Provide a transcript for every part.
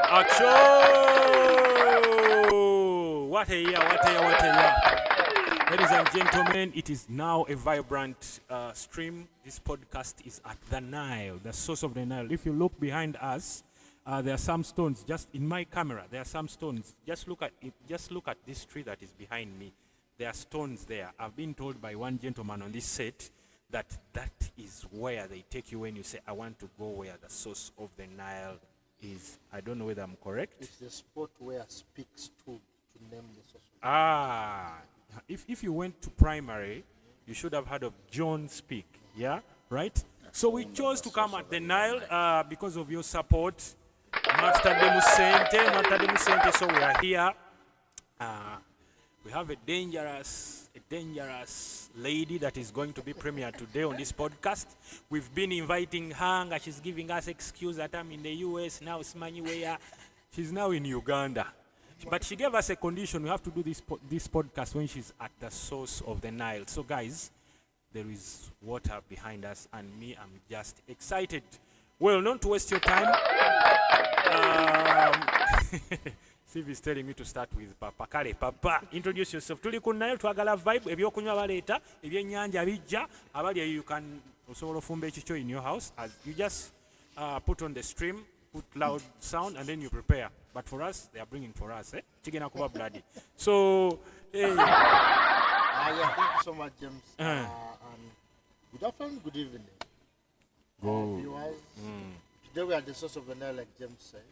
Action! What a year, what a year, what a year. Ladies and gentlemen, it is now a vibrant stream. This podcast is at the Nile, the source of the Nile. If you look behind us, there are some stones. Just in my camera, there are some stones. Just look at it. Just look at this tree that is behind me. There are stones there. I've been told by one gentleman on this set that that is where they take you when you say, I want to go where the source of the Nile is. I don't know whether I'm correct. It's the spot where speaks to name the source. If you went to primary, you should have heard of John Speak, yeah, right? So we chose to come at the Nile because of your support. Master de Musente, so we are here. We have a dangerous lady that is going to be premiered today on this podcast. We've been inviting her, and she's giving us excuse that I'm in the US, now Smanyi where. She's now in Uganda. But she gave us a condition. We have to do this podcast when she's at the source of the Nile. So guys, there is water behind us, and me, I'm just excited. Well, not to waste your time. Steve is telling me to start with Papa. Kale, Papa, introduce yourself. Tuli ku Nile twagala vibe ebyokunywa baleeta ebyennyanja bijja abali you can osobola ofumba ekicho in your house as you just put on the stream, put loud sound, and then you prepare. But for us, they are bringing for us. Chigena kuba bloody. So, hey. Yeah, thank you so much, James. And good afternoon, good evening. Go. Viewers. Today we are at the source of the Nile, like James says.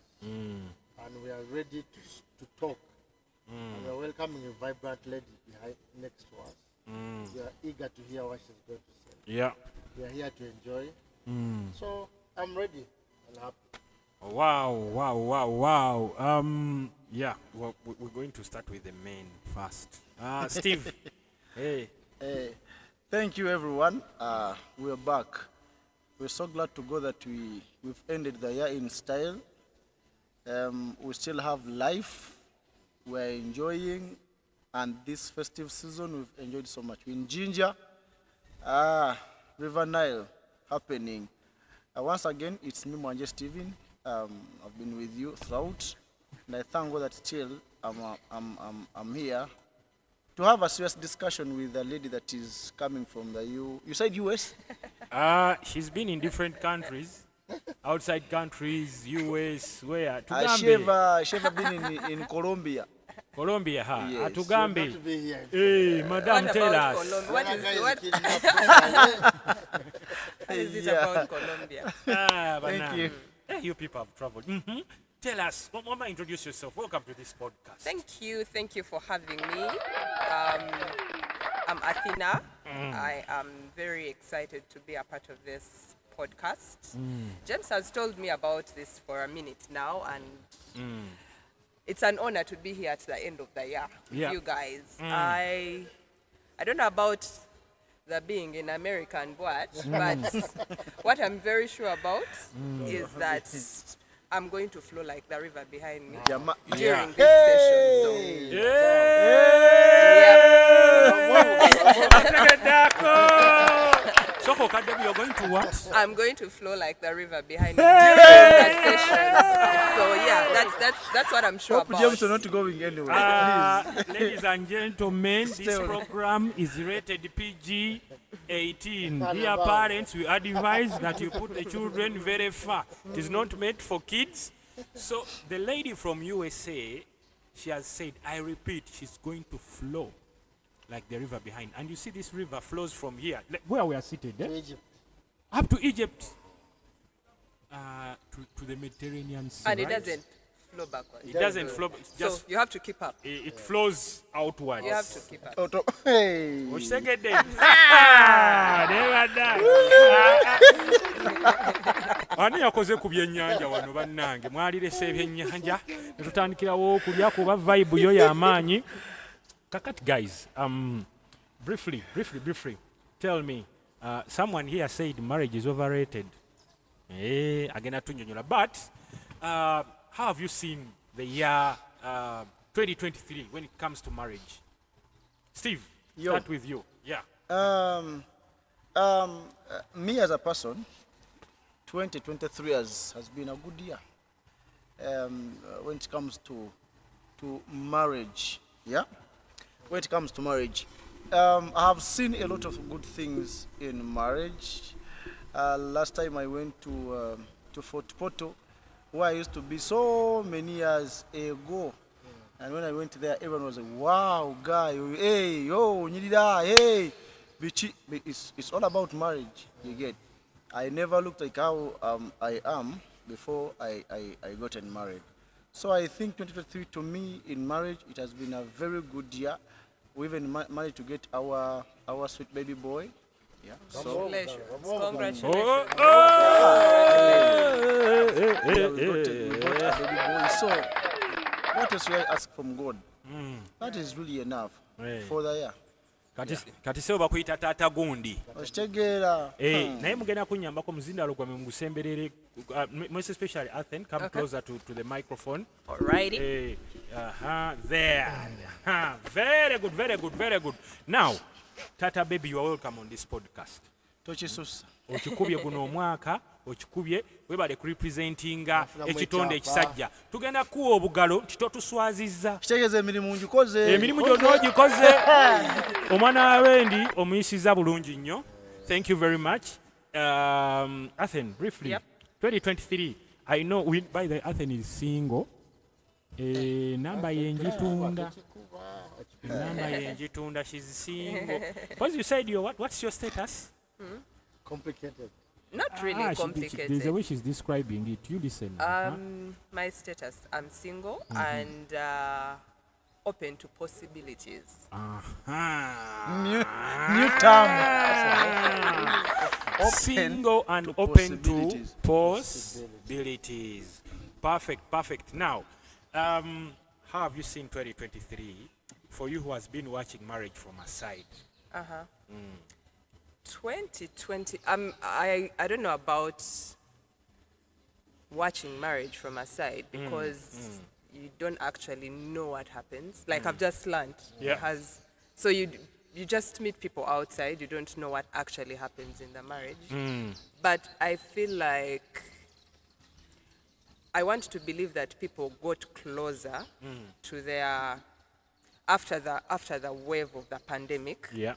And we are ready to talk. And we are welcoming a vibrant lady next to us. We are eager to hear what she's going to say. Yeah. We are here to enjoy. So I'm ready and happy. Wow. Yeah, well, we're going to start with the men first. Steve. Hey. Thank you, everyone. We're back. We're so glad to go that we've ended the year in style. We still have life. We're enjoying, and this festive season we've enjoyed so much. We're in Ginger, River Nile happening. Once again, it's me, Mwanje Steven. I've been with you throughout, and I thank God that still I'm here to have a serious discussion with a lady that is coming from the You said US? She's been in different countries, outside countries, US, where? She ever been in Colombia. Colombia, huh? Yes. Atugambe. Hey, madam, tell us. What is it about Colombia? Thank you. Hey, you people have traveled. Tell us, Mama, introduce yourself. Welcome to this podcast. Thank you for having me. I'm Athena. I am very excited to be a part of this podcast. James has told me about this for a minute now, and it's an honor to be here at the end of the year with you guys. I don't know about the being in America and what, but what I'm very sure about is that I'm going to flow like the river behind me during this session. So, you're going to what? I'm going to flow like the river behind me during the session. So yeah, that's what I'm sure about. James are not going anywhere. Ladies and gentlemen, this program is rated PG-18. Dear parents, we advise that you put the children very far. It is not made for kids. So the lady from USA, she has said, I repeat, she's going to flow like the river behind. And you see this river flows from here, where we are seated, To Egypt. up to Egypt, to the Mediterranean Sea. And it right? doesn't flow backwards. It doesn't flow. It's So just you have to keep up. it flows outwards. You have to keep up. Hey. Okitegedde? Never done. Ani yakoze ku byennyanja wano bannange mwalirese ebyennyanja ne tutandikirawo okulya kuba vibe yo y'amaanyi. Kakati guys, briefly, tell me, someone here said marriage is overrated. Agenda tunnyonnyola. But how have you seen the year 2023 when it comes to marriage? Steve, start with you. Yeah. Me as a person, 2023 has been a good year. when it comes to marriage. Yeah, when it comes to marriage, I have seen a lot of good things in marriage. Last time I went to Fort Porto, where I used to be so many years ago. And when I went there, everyone was like, wow, guy, hey, yo, Nyirida, hey. It's all about marriage, you get. I never looked like how I am before I gotten married. So I think 2023 to me in marriage, it has been a very good year. We even managed to get our sweet baby boy. Yeah. So Congratulations. Oh, yeah, we got a baby boy. So what else should I ask from God? That is really enough for the year. kati sebo bakuyita taata gundi Okitegeera. naye mugenda kunnyambako muzindalo gwame mugusemberere most especially Athen, come closer to the microphone. Alrighty. There. Very good. Now, Tata baby, you are welcome on this podcast. Tokisusa. Okikubye guno omwaka, okikubye webale kurepresentinga ekitonde ekisajja. Tugenda kuwa obugalo titotuswazizza. Kitegeeza emirimu ngikoze. Emirimu gyonna ogikoze. Omwana wa Wendi omuyisiza bulungi nnyo. Thank you very much. Athen, briefly. Yep. 2023. I know by the Athen is single. Namba yenjitunda. Namba yenjitunda, she's single. Because you said what's your status? Complicated. Not really complicated. There's a way she's describing it. You listen. My status, I'm single and open to possibilities. New term. Single and to open to possibilities. possibilities. Perfect. Now, how have you seen 2023 for you who has been watching marriage from a side? 2020, I don't know about watching marriage from a side because you don't actually know what happens. Like I've just learned. Yeah. So you just meet people outside, you don't know what actually happens in the marriage. But I feel like I want to believe that people got closer to their after the wave of the pandemic. Yeah.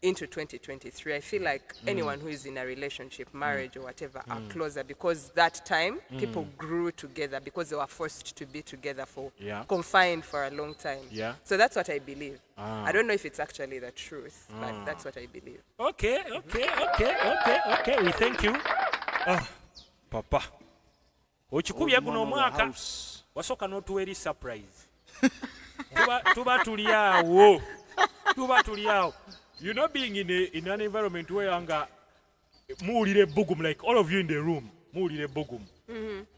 Into 2023, I feel like anyone who is in a relationship, marriage or whatever, are closer because that time people grew together because they were forced to be together for confined for a long time. Yeah. So that's what I believe. I don't know if it's actually the truth, but that's what I believe. Okay. We thank you. Papa. Okikubye guno omwaka wasooka n'otuwa eri surprise. Tuba tuli awo. You know, being in an environment where anga muwulira ebbugumu, like all of you in the room, muwulira ebbugumu.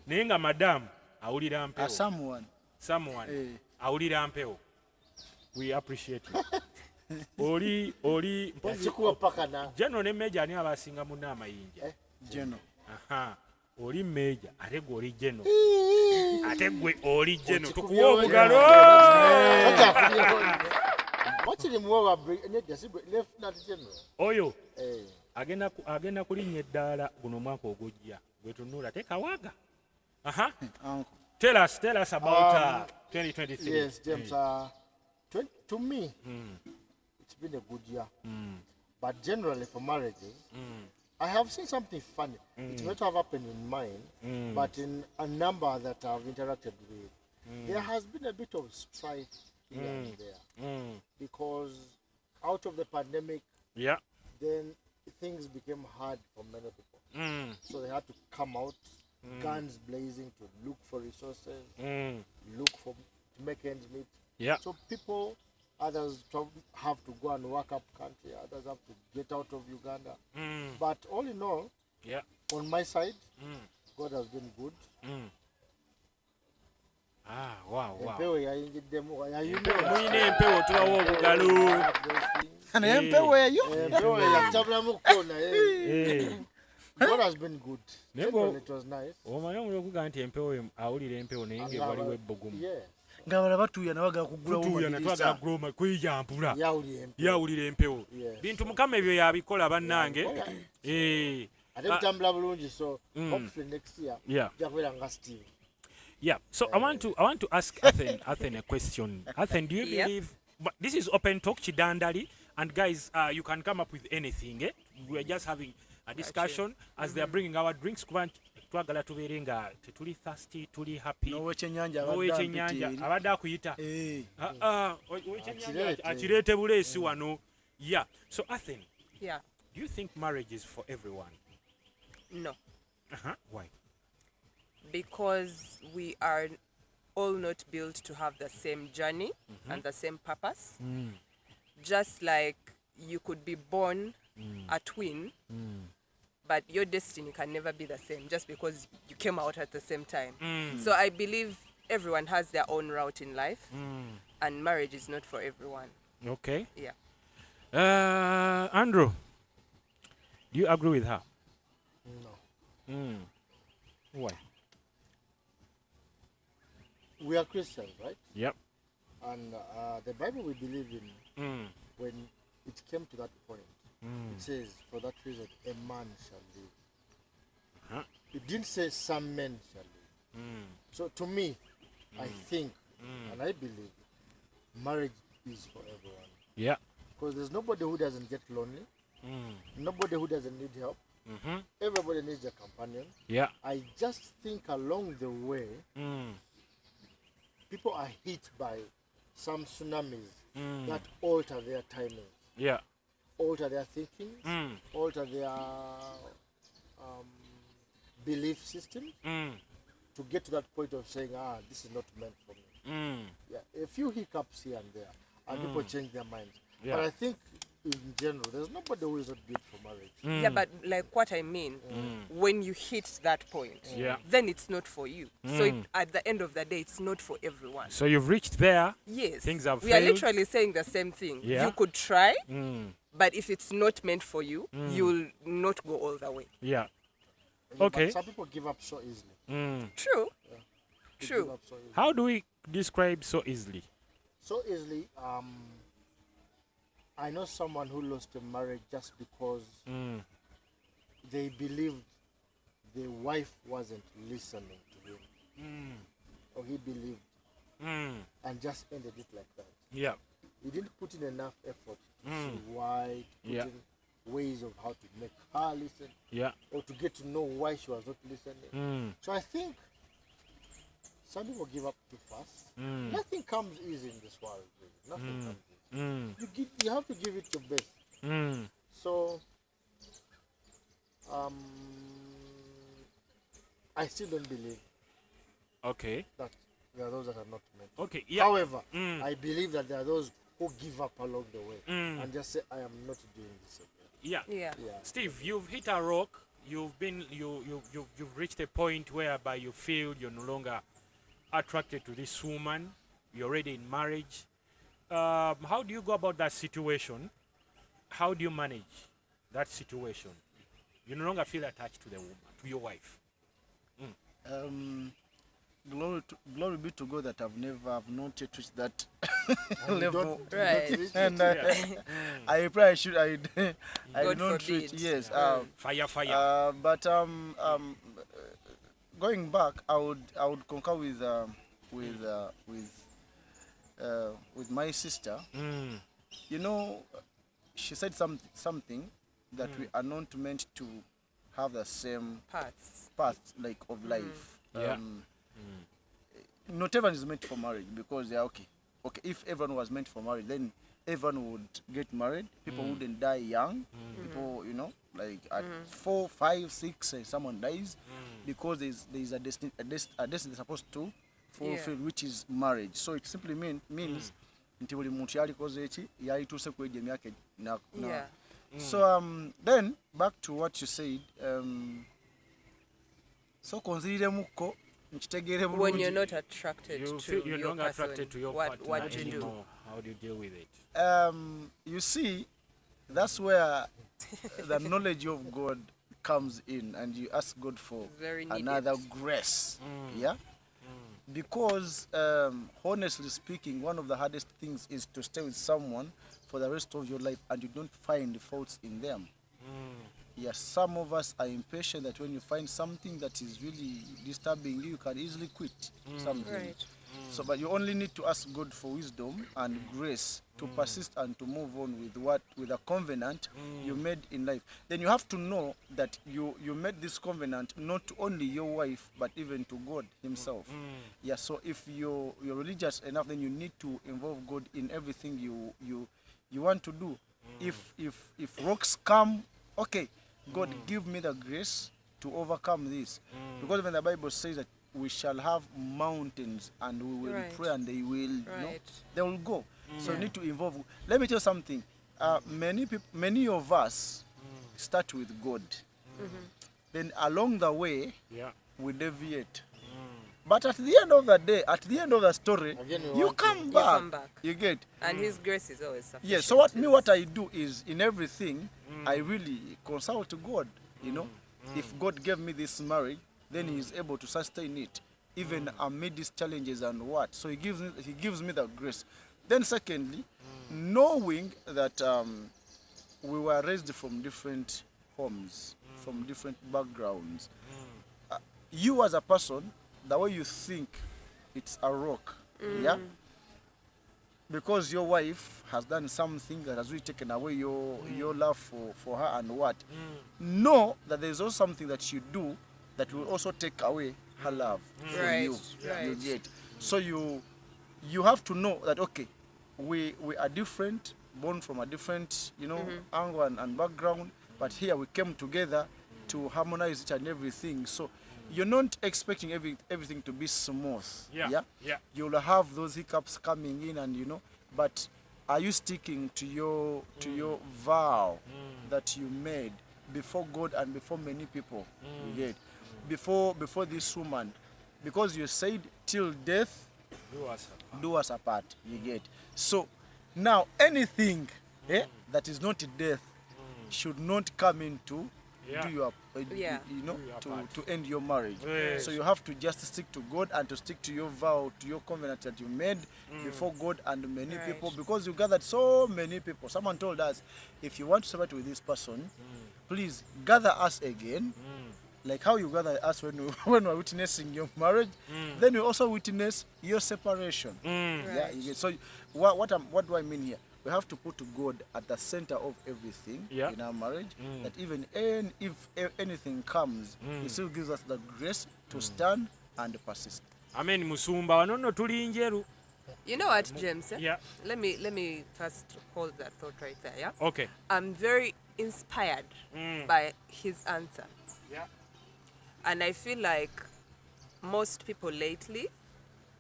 Naye nga madam awulira mpewo. Someone awulira mpewo. We appreciate you. Oli Yakikuwa paka na. General ne Major ani abasinga munna amayinja. General. Oli Major ate gwe oli General. Ate gwe oli General. Tukuwa obugalo. Wakiri muwa Lieutenant General. Oyo agenda kulinnya eddaala guno omwaka ogujja gwe tunula tekawaga. Tell us about 2023. Yes, James. To me, it's been a good year. But generally for marriages, I have seen something funny. It might have happened in mine, but in a number that I've interacted with, there has been a bit of strife here and there. Because out of the pandemic, then things became hard for many people. So they had to come out, guns blazing, to look for resources, to make ends meet. So people, others have to go and work up country, others have to get out of Uganda. But all in all, on my side, God has been good. Wow. Empewo yayingiddemu, Muyina empewo tubawo obugalo. Empewo eyo. Empewo yatabulamu kona. God has been good. Generally, it was nice. Omanyi omuntu okuga nti empewo awulira empewo naye nga waliwo ebbugumu. Nga bala batuuya nabaga kugulawo Tutuuya natwaga groma kweyampula. Yawulira empewo. Bintu Mukama ebyo yabikola bannange. Ate bitambula bulungi, so hopefully next year, jakubeera nga Steve. Yeah. So I want to ask Athen a question. Athen, do you Yep. believe? But this is open talk, Chidandali, and guys, you can come up with anything. We're just having a discussion as they're bringing our drinks. Kuba twagala tubeere nga tetuli thirsty, tuli happy. n'owekyennyanja N'owekyennyanja abadde akuyita. Owekyennyanja Akireete. akireete buleesi wano. Yeah. So Athen, Yeah. do you think marriage is for everyone? No. Why? Because we are all not built to have the same journey and the same purpose. Just like you could be born a twin, but your destiny can never be the same just because you came out at the same time. So I believe everyone has their own route in life, and marriage is not for everyone. Okay. Yeah. Andrew, do you agree with her? No. Why? We are Christians, right? Yep. And the Bible we believe in, when it came to that point, it says, for that reason, a man shall live. It didn't say some men shall live. So to me, I think, and I believe, marriage is for everyone. Yeah. Because there's nobody who doesn't get lonely, nobody who doesn't need help. Everybody needs a companion. Yeah. I just think along the way, people are hit by some tsunamis that alter their timing, Yeah. alter their thinking, alter their belief system to get to that point of saying, this is not meant for me. Yeah, a few hiccups here and there, and people change their minds. Yeah. But I think in general, there's nobody who is not built for marriage. Yeah, but like what I mean, when you hit that point, Yeah. then it's not for you. So at the end of the day, it's not for everyone. So you've reached there. Yes. Things have we are failed. literally saying the same thing. Yeah. You could try, but if it's not meant for you, you'll not go all the way. Yeah. But Okay. some people give up so easily. True. They True. give up so easily. How do we describe so easily? So easily, I know someone who lost a marriage just because they believed the wife wasn't listening to him, or he believed, and just ended it like that. Yeah. He didn't put in enough effort to see why, to put Yeah. in ways of how to make her listen, Yeah. or to get to know why she was not listening. So I think some people give up too fast. Nothing comes easy in this world. Really. Nothing comes easy. You have to give it your best. So I still don't believe Okay. that there are those that are not meant. Okay. Yeah. However, I believe that there are those who give up along the way and just say, I am not doing this again. Yeah. Yeah. Yeah. Steve, you've hit a rock. You've reached a point whereby you feel you're no longer attracted to this woman. You're already in marriage. How do you go about that situation? How do you manage that situation? You no longer feel attached to the woman, to your wife. Glory be to God that I've not yet reached that And you level. don't Right. reach it. And I pray I should. I God don't reach. forbid. Yes. Fire. But going back, I would concur with my sister. You know, she said something that we are not meant to have the same Parts. path like of life. Yeah. Not everyone is meant for marriage because they are okay. If everyone was meant for marriage, then everyone would get married. People wouldn't die young. People, like at 4, 5, 6, someone dies because there's a destiny they're supposed to fulfill, which is marriage. So it simply means nti buli muntu yalikoze eki yalituuse ku egyo emyaka Yeah. So then back to what you said, so konziriremukko nkitegeere When you're bulungi. not attracted You to feel you're no your longer person, attracted to your what partner do you do? anymore. How do you deal with it? You see, that's where the knowledge of God comes in, and you ask God for Very needed. another grace. Yeah? Because, honestly speaking, one of the hardest things is to stay with someone for the rest of your life and you don't find faults in them. Yes, some of us are impatient that when you find something that is really disturbing you, you can easily quit something. Right. So, but you only need to ask God for wisdom and grace to persist and to move on with a covenant you made in life. Then you have to know that you made this covenant not to only your wife but even to God Himself. Yeah. So if you're religious enough, then you need to involve God in everything you want to do. If rocks come, okay, God give me the grace to overcome this, because when the Bible says that we shall have mountains and we will Right. pray and they will, Right. they will go. So you need to involve. Let me tell you something. Many of us start with God. Then along the way, Yeah. we deviate. But at the end of the day, at the end of the story, Again, we you want to- come You back. come back. You get. And His grace is always sufficient. Yeah, so what I do is in everything I really consult God, If God gave me this marriage, then He is able to sustain it even amid these challenges and what. So He gives me the grace. Then secondly, knowing that we were raised from different homes, from different backgrounds. You as a person, the way you think, it's a rock. Yeah? Because your wife has done something that has really taken away your love for her and what. Know that there's also something that you do that will also take away her love from Right, you. right. You get. So you have to know that, okay, we are different, born from a different, angle and background, but here we came together to harmonize each and everything. So you're not expecting everything to be smooth. Yeah. You'll have those hiccups coming in, and but are you sticking to your vow that you made before God and before many people? You get. Before this woman, because you said till death do us apart. You get. So now anything that is not death should not come into Yeah. do your Yeah. to end your marriage. Yes. So you have to just stick to God and to stick to your vow, to your covenant that you made before God and many Right. people, because you gathered so many people. Someone told us, if you want to celebrate with this person, please gather us again. Like how you gather us when we're witnessing your marriage, then you also witness your separation. Yeah, Right. you get. So what do I mean here? We have to put God at the center of everything Yeah. in our marriage. That even if anything comes, He still gives us the grace to stand and persist. Amen. Musumba wanono tuli njeru. You know what, James? Yeah. Let me first hold that thought right there. Yeah. Okay. I'm very inspired by his answer, Yeah. and I feel like most people lately,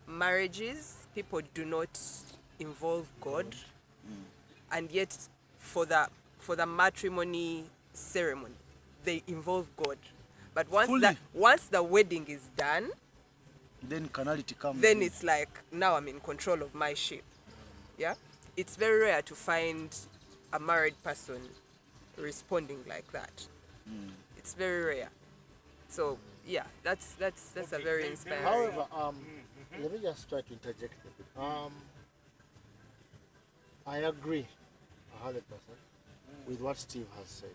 marriages, people do not involve God, and yet for the matrimony ceremony, they involve God. But Fully. once the wedding is done, Then carnality comes. then in. it's like, now I'm in control of my ship. Yeah, it's very rare to find a married person responding like that. It's very rare. So yeah, that's a very inspiring. However, let me just try to interject a bit. I agree 100% with what Steve has said,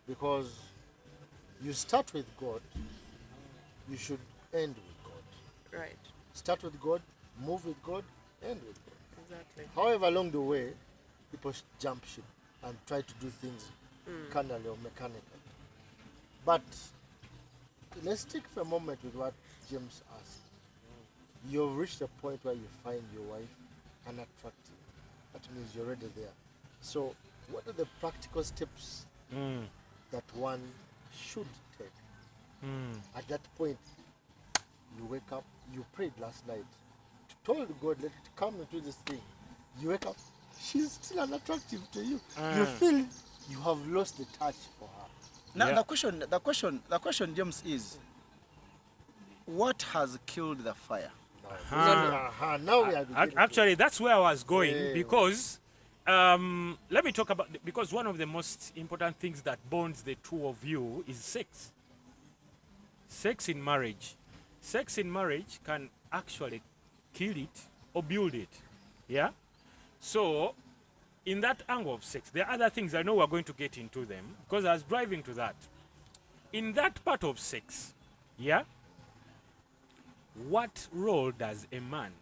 because you start with God, you should end with God. Right, Start with God, move with God, end with God. exactly. However, along the way, people jump ship and try to do things carnally or mechanically. But let's stick for a moment with what James asked. You've reached a point where you find your wife unattractive. That means you're already there. So, what are the practical steps that one should take? At that point, you wake up, you prayed last night, told God, let it come into this thing. You wake up, she's still unattractive to you. You feel you have lost the touch for her. Now Yeah. the question, James, is what has killed the fire? Now we are beginning to- Actually, that's where I was going, Yeah. because let me talk about, because one of the most important things that bonds the two of you is sex. Sex in marriage. Sex in marriage can actually kill it or build it. Yeah? So in that angle of sex, there are other things I know we're going to get into them because I was driving to that. In that part of sex, yeah, what role does a man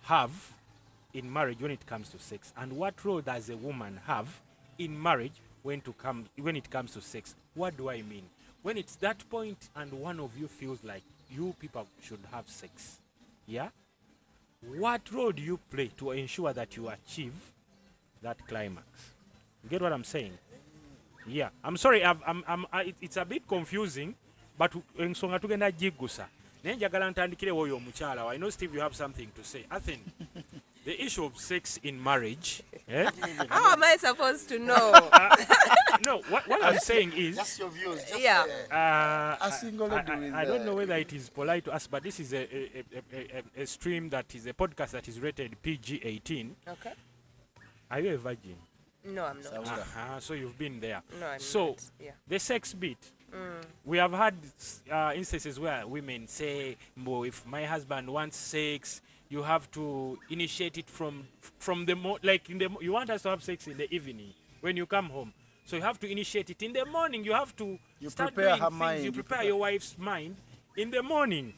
have in marriage when it comes to sex, and what role does a woman have in marriage when it comes to sex? What do I mean? When it's that point and one of you feels like you people should have sex, yeah, what role do you play to ensure that you achieve that climax? You get what I'm saying? Yeah, I'm sorry, it's a bit confusing, but ensonga tugenda jigusa. Naye njagala ntandikire woyo omukyala. I know Steve, you have something to say. Athen, the issue of sex in marriage. How am I supposed to know? No, what I'm saying is. Just your views. Just, Yeah. A single lady with I don't know whether it is polite to ask, but this is a stream that is a podcast that is rated PG-18. Okay. Are you a virgin? No, I'm not. So you've been there. No, I'm so not. Yeah. the sex bit. We have had instances where women say, if my husband wants sex, you have to initiate it from the you want us to have sex in the evening when you come home. So you have to initiate it in the morning. You have to start prepare doing her things. mind. You prepare your wife's mind in the morning.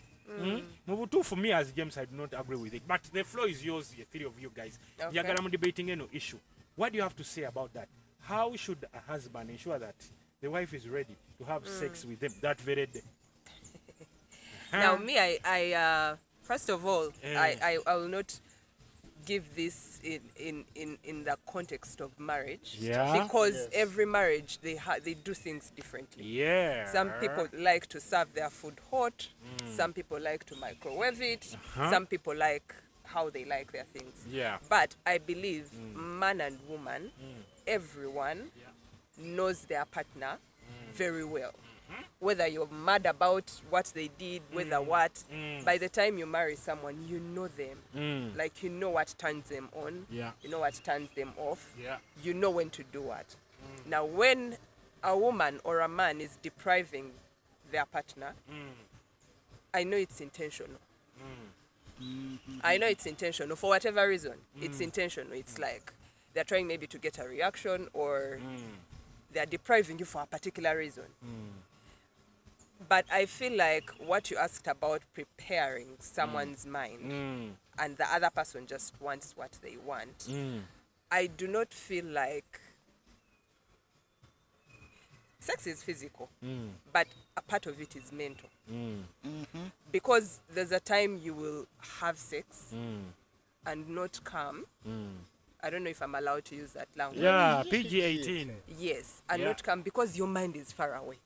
Mubutu, for me as James, I do not agree with it. But the floor is yours, the three of you guys. Okay. Yagala debating no issue. What do you have to say about that? How should a husband ensure that the wife is ready to have sex with them that very day? Now, me, I first of all, I will not give this in the context of marriage. Yeah. Because Yes. every marriage, they do things differently. Yeah. Some people like to serve their food hot. Some people like to microwave it. Some people like how they like their things. Yeah. But I believe man and woman, everyone knows their partner very well. Whether you're mad about what they did, whether what, by the time you marry someone, you know them. Like, you know what turns them on. Yeah. You know what turns them off. Yeah. You know when to do what. Now, when a woman or a man is depriving their partner, I know it's intentional. I know it's intentional. For whatever reason, it's intentional. It's like they're trying maybe to get a reaction, or they're depriving you for a particular reason. But I feel like what you asked about preparing someone's mind and the other person just wants what they want, I do not feel like sex is physical, but a part of it is mental. Because there's a time you will have sex and not come. I don't know if I'm allowed to use that language. Yeah, PG-18. Yes, and Yeah. not come because your mind is far away.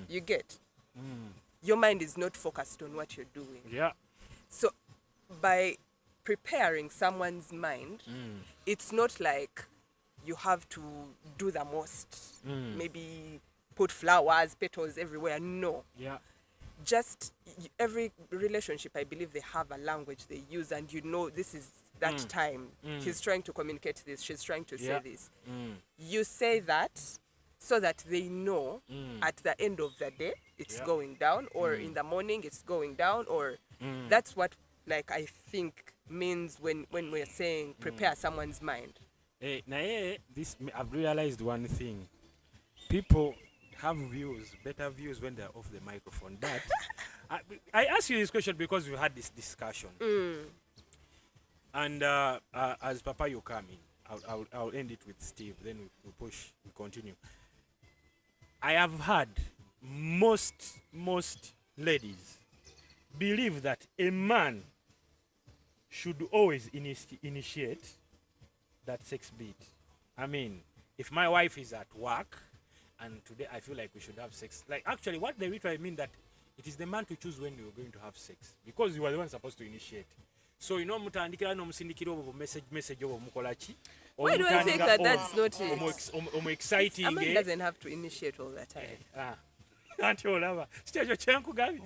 You get? Your mind is not focused on what you're doing. Yeah. So by preparing someone's mind, it's not like you have to do the most. Maybe put flowers, petals everywhere. No. Yeah. Just every relationship, I believe they have a language they use, and you know this is that time. He's trying to communicate this. She's trying to say this. You say that so that they know at the end of the day it's going down, or in the morning it's going down, or that's what, like, I think means when we're saying prepare someone's mind. I've realized one thing. People have better views when they're off the microphone. But I ask you this question because we had this discussion. And as Papa, you come in, I'll end it with Steve. Then we continue. I have had most ladies believe that a man should always initiate that sex bit. I mean, if my wife is at work and today I feel like we should have sex, like, actually what they literally mean that it is the man to choose when you're going to have sex, because you are the one supposed to initiate. So, you know, mutandikira no musindikira obo message obo mukolachi. Why do I think that that's not it? Exciting. A man doesn't have to initiate all the time.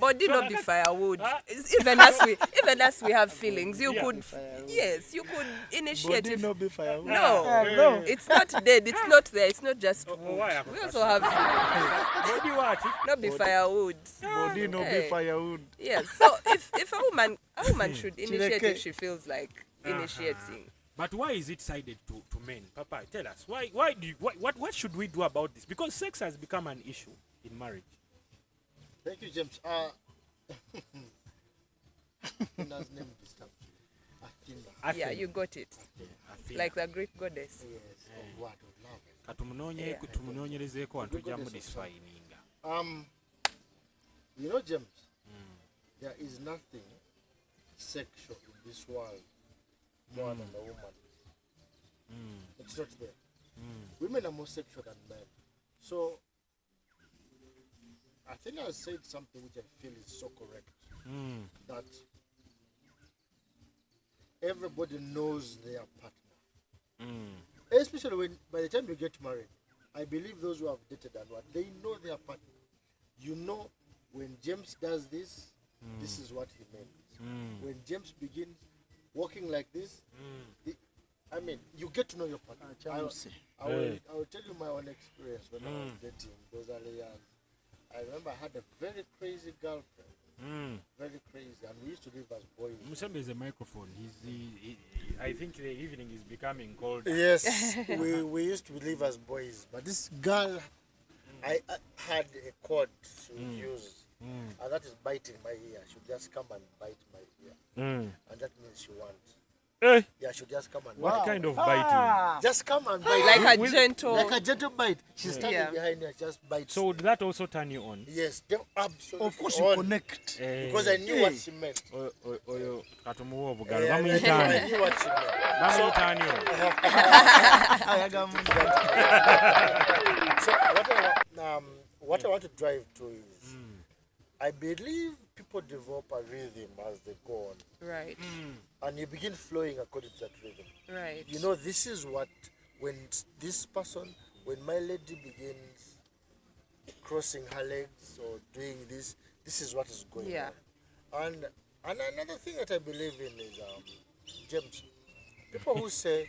Body not be firewood. Even as we have feelings, you could, yes, you could initiate. Body If, no be firewood. no, it's not dead. It's not there. It's not just wood. We also have Body what? not be firewood. Body no be Hey. firewood. Yes. So if a woman should initiate if she feels like initiating. But why is it sided to men? Papa, tell us. Why do you, what should we do about this? Because sex has become an issue in marriage. Thank you, James. Hina's name disturbed you. Athena. Yeah, you got it. Athena. Like the Greek goddess. Yes, of what? Of love. Katumunoonyerezeeko wantu ojja mudisfininga. You know, James, there is nothing sexual in this world more than a woman. It's not there. Women are more sexual than men. So, I think I said something which I feel is so correct. That everybody knows their partner. Especially when, by the time you get married, I believe those who have dated and what, they know their partner. You know, when James does this, this is what he meant. When James begins walking like this, I mean, you get to know your partner. I will tell you my own experience when I was dating those early years. I remember I had a very crazy girlfriend. Very crazy, and we used to live as boys. Musembe is a microphone. I think the evening is becoming cold. Yes, we used to live as boys, but this girl, I had a cord she would use, and that is biting my ear. She would just come and bite my ear, and that means she wants. Yeah, she would just come and What bite. kind of biting? Just come and bite. Like a gentle bite. She's standing behind her, just bite. So would that also turn you on? Yes, absolutely. Of course, you connect. Because I knew what she meant. Oyo katumuwa I obugalo bamuyitaani. knew what she meant. Bamuyitaani oyo. So what I want to drive to is, I believe people develop a rhythm as they go on, Right. and you begin flowing according to that rhythm. Right. You know, this is what, when this person, when my lady begins crossing her legs or doing this, this is what is going on. And another thing that I believe in is, James, people who say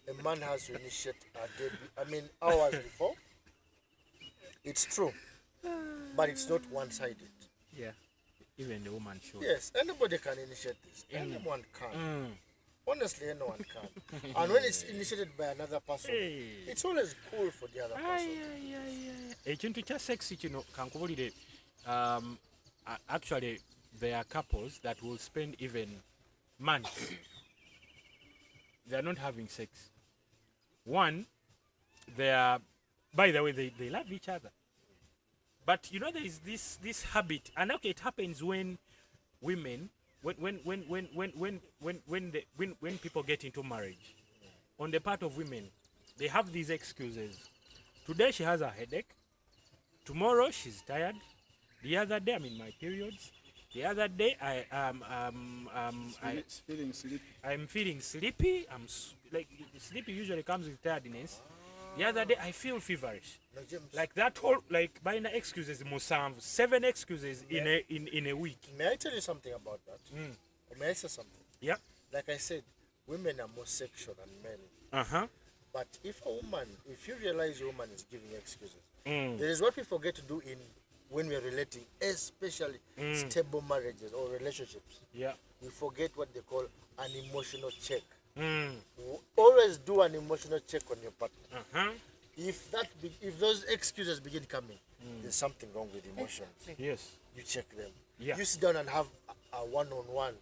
a man has to initiate a day, hours before, it's true, but it's not one-sided. Yeah. Even the woman should. Yes, anybody can initiate this. Anyone can. Honestly, anyone can. And when it's initiated by another person, it's always cool for the other person. Ekintu kya sexy kino kankubulire, actually there are couples that will spend even months. They are not having sex. One, they are, by the way, they love each other. But you know, there is this habit, and okay, it happens when women, when people get into marriage, on the part of women, they have these excuses. Today she has a headache. Tomorrow she's tired. The other day I'm in my periods. The other day Feeling sleepy. I'm feeling sleepy. Like sleepy usually comes with tiredness. The other day I feel feverish. No, James, Like that whole, like buying excuses, Musamv, 7 excuses in a week. may I tell you something about that? Or may I say something? Yeah. Like I said, women are more sexual than men. Uh-huh. But if you realize a woman is giving excuses, there is what we forget to do when we're relating, especially stable marriages or relationships. Yeah. We forget what they call an emotional check. Always do an emotional check on your partner. Uh-huh. If those excuses begin coming, there's something wrong with emotions. Yes. You check them. Yeah. You sit down and have a one-on-one.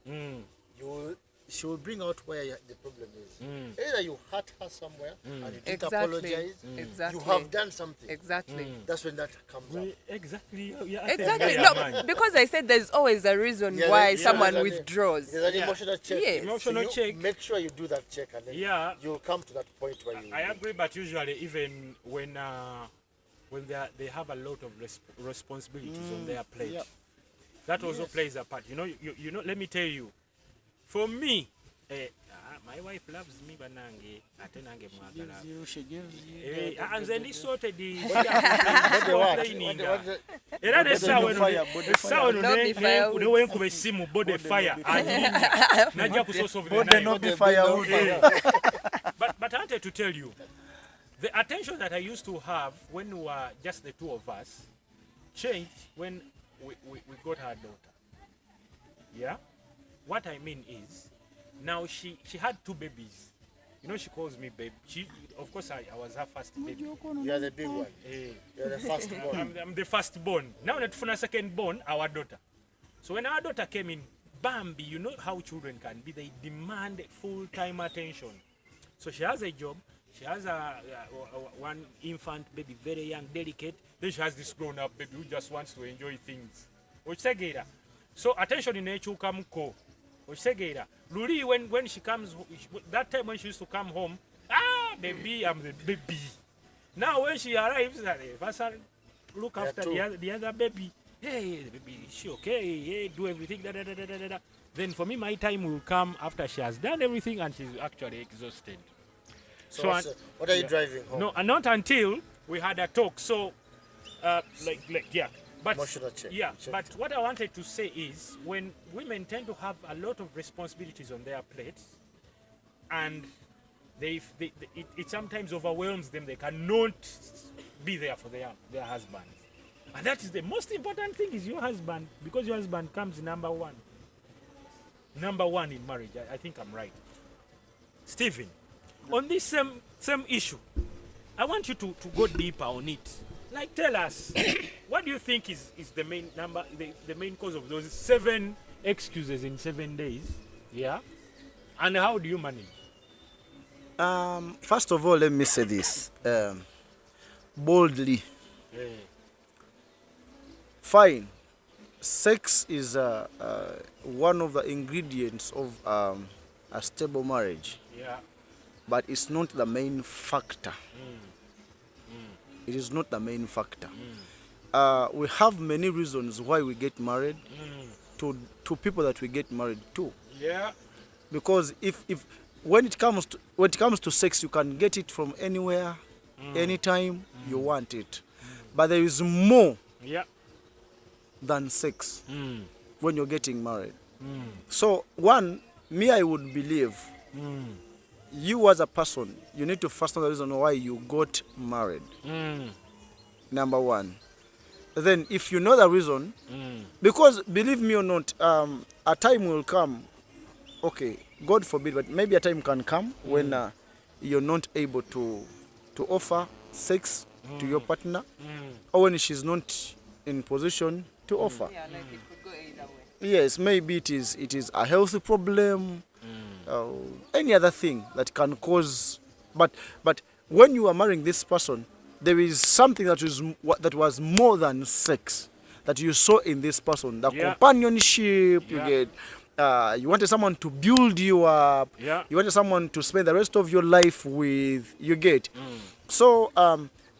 She will bring out where the problem is. Either you hurt her somewhere and you didn't apologize. Exactly. You have done something. Exactly. That's when that comes up. Exactly. Yeah, Exactly. yeah, No, because I said there's always a reason Yeah, why yeah, someone there's withdraws. There's an emotional check. Yes. Emotional you check. Make sure you do that check, and then you'll come to that point where you. I agree, but usually even when they have a lot of responsibilities on their plate, that also plays a part. You know. Let me tell you, for me, my wife loves me, but nange ate nange mwagala. She gives you. Nze ndi sorted. What Era Body fire. newenkuba essimu body fire najja kusosolve the Body night. no be firewood. But I wanted to tell you, the attention that I used to have when we were just the two of us changed when we got her daughter. Yeah? What I mean is, now she had 2 babies You know, she calls me babe. Of course, I was her first baby. You are the big one. Eh, You are the first born. I'm the first born. Now that for a second born, our daughter. So when our daughter came in, Bambi, you know how children can be. They demand full-time attention. So she has a job. She has one infant baby, very young, delicate. Then she has this grown-up baby who just wants to enjoy things. Ochitegeera. So attention in nature come ko. Ochitegeera. Luli when she comes, that time when she used to come home, baby, I'm the baby. Now when she arrives, Vasa look after the other baby. Hey, the baby, is she okay? Hey, do everything. Da, da, da, da, da, da. Then for me, my time will come after she has done everything and she's actually exhausted. So what are you driving home? No, and not until we had a talk. So, yeah. But Emotional check. yeah, but what I wanted to say is when women tend to have a lot of responsibilities on their plates, and it sometimes overwhelms them. They cannot be there for their husband, and that is the most important thing. Is your husband, because your husband comes number one in marriage. I think I'm right, Stephen. On this same issue, I want you to go deeper on it. Like, tell us, what do you think is the main number, the main cause of those 7 excuses in 7 days? Yeah, and how do you manage? First of all, let me say this boldly. Fine, sex is one of the ingredients of a stable marriage. Yeah. But it's not the main factor. It is not the main factor. We have many reasons why we get married to people that we get married to. Yeah. Because if when it comes to sex, you can get it from anywhere, anytime you want it. But there is more than sex when you're getting married. So I would believe you as a person, you need to first know the reason why you got married. Number one. Then if you know the reason, because believe me or not, a time will come, okay, God forbid, but maybe a time can come when you're not able to offer sex to your partner, or when she's not in position to offer. Yeah, like it could go either way. Yes, maybe it is a healthy problem, any other thing that can cause. But when you are marrying this person, there is something that was more than sex that you saw in this person. The companionship you get. You wanted someone to build you up. You wanted someone to spend the rest of your life with. You get. So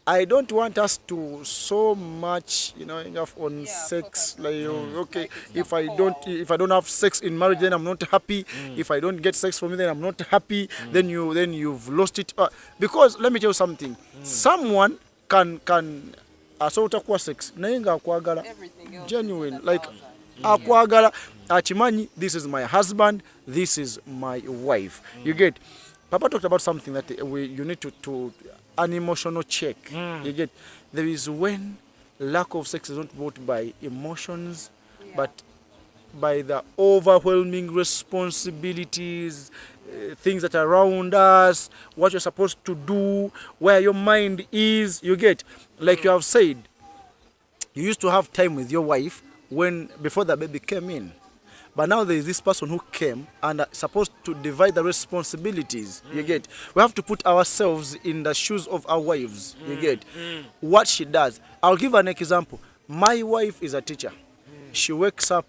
I don't want us to so much, on sex. Like, okay, if I don't have sex in marriage, then I'm not happy. If I don't get sex from you, then I'm not happy. Then you've lost it. Because let me tell you something. Someone can assault a sex. Genuine, like akwagala achimanyi. This is my husband. This is my wife. You get. Papa talked about something that you need to an emotional check. You get. There is when lack of sex is not brought by emotions, but by the overwhelming responsibilities, things that are around us, what you're supposed to do, where your mind is. You get. Like you have said, you used to have time with your wife before the baby came in. But now there is this person who came and are supposed to divide the responsibilities. You get. We have to put ourselves in the shoes of our wives. You get. What she does. I'll give an example. My wife is a teacher. She wakes up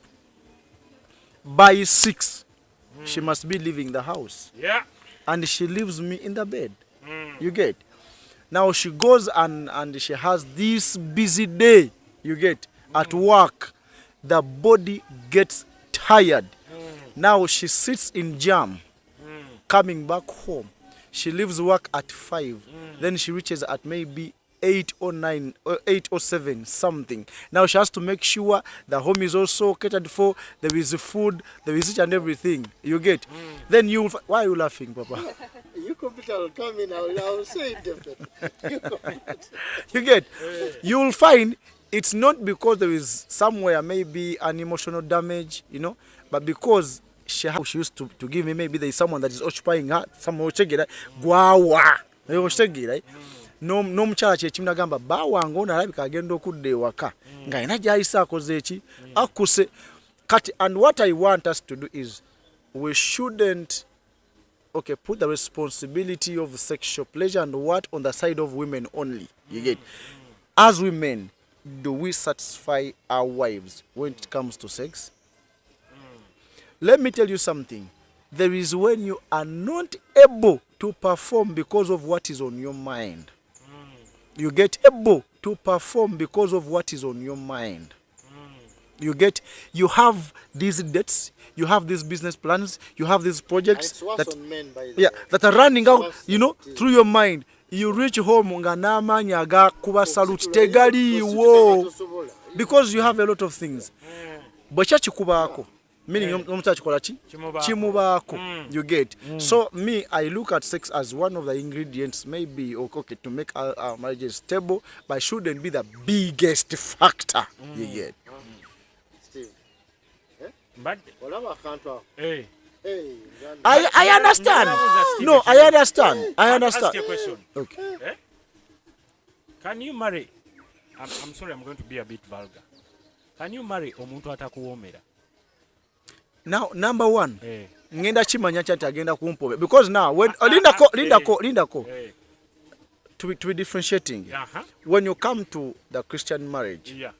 by 6. She must be leaving the house. Yeah. And she leaves me in the bed. You get. Now she goes and she has this busy day. You get. At work. The body gets tired. Now she sits in jam. Coming back home. She leaves work at 5. Then she reaches at maybe 8 or 9 or 8 or 7 something. Now she has to make sure the home is also catered for. There is food. There is each and everything. You get. Then why are you laughing, Papa? You computer will come in. I will say it differently. You get. You will find it's not because there is somewhere maybe an emotional damage, but because she used to give me, maybe there is someone that is occupying her, someone ochegera gwawa. Ochegera. N'omukyala kyekimu nagamba bba wange ono alabika agenda okudda ewaka nga alina gy'ayise akoze eki akkuse kati. And what I want us to do is we shouldn't put the responsibility of sexual pleasure and what on the side of women only. You get? As women, do we satisfy our wives when it comes to sex? Let me tell you something. There is when you are not able to perform because of what is on your mind. You get able to perform because of what is on your mind. You have these debts, you have these business plans, you have these projects that are running out, through your mind. You reach home nga n'amaanyi agakuba salute tegaliiwo because you have a lot of things. Bwe kyakikubaako, meaning omukyala kikola ki? Kimubaako. You get? So me, I look at sex as one of the ingredients maybe to make our marriage stable, but shouldn't be the biggest factor. You get? Steve. But hey. I understand. No, I understand. I understand. Ask you a question. Okay. Eh? Can you marry? I'm sorry, I'm going to be a bit vulgar. Can you marry omuntu atakuwomera? Now, number one, Hey. ngenda chimanya chati agenda kumpobe because now when Lindako, Hey. to be differentiating. Uh-huh. When you come to the Christian marriage, Yeah.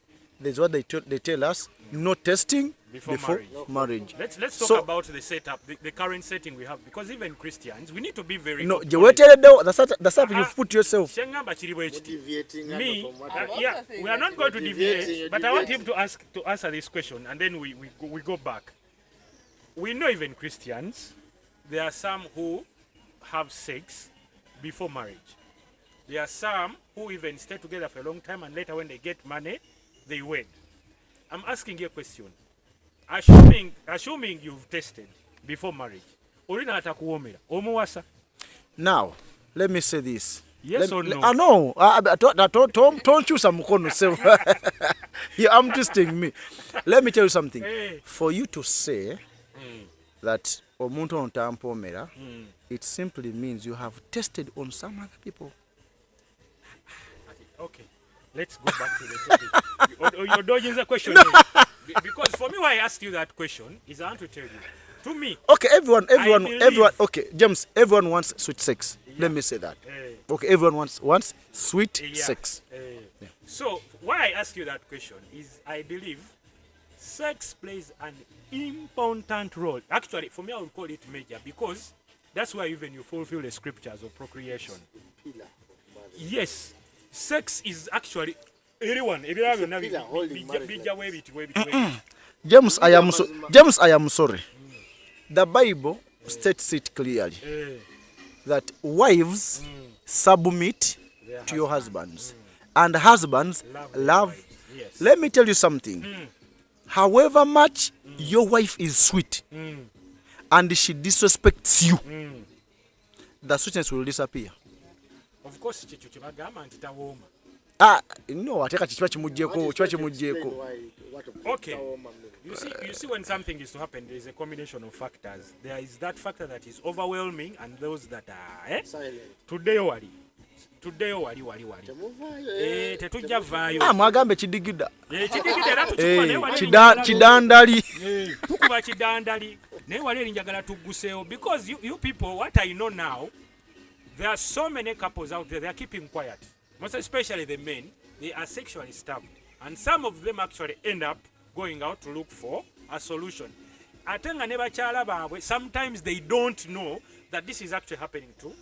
there's what they tell us: no testing Before marriage. Let's talk So- about the setup, the current setting we have, because even Christians, we need to be very. No, honest. the stuff you've put yourself. Shengamba chiri bwe kiti. Deviating Me, from what yeah, we are not going to Deviating, deviate, you're but I want him deviating. to answer this question, and then we go back. We know even Christians, there are some who have sex before marriage. There are some who even stay together for a long time, and later when they get money, they wed. I'm asking you a question. Assuming you've tested before marriage, olina atakuwomera omuwasa. Now, let me say this. Yes or no? No. Don't choose a mukono. I'm twisting me. Let me tell you something. Hey. For you to say that omuntu ontampomera, it simply means you have tested on some other people. Okay, let's go back to the topic. You're dodging the question here. Because for me, why I asked you that question is I want to tell you. To me, Okay, everyone. believe- Okay, James. Everyone wants sweet sex. Let me say that. eh, Okay, everyone wants sweet yeah, sex. So why I ask you that question is I believe sex plays an important role. Actually, for me, I would call it major because that's why even you fulfill the scriptures of procreation. Yes, sex is actually everyone. James, I am sorry. The Bible states it clearly that wives submit to your husbands, and husbands love. Yes. Let me tell you something. However much your wife is sweet and she disrespects you, the sweetness will disappear. Of course, chicho chibagamba nti tawooma. No, ateka kiba kimugyeko. Okay. You see when something is to happen, there is a combination of factors. There is that factor that is overwhelming and those that are silent. Today wali. Tetujja vaayo. Mwagambe kidigida. Kidigida era tukiba naye wali erinjagala Kidandali. tukuba kidandali naye wali erinjagala tugguseewo because you people, what I know now, there are so many couples out there, they are keeping quiet. Most especially the men, they are sexually starved. And some of them actually end up going out to look for a solution. Ate nga ne bakyala baabwe, sometimes they don't know that this is actually happening to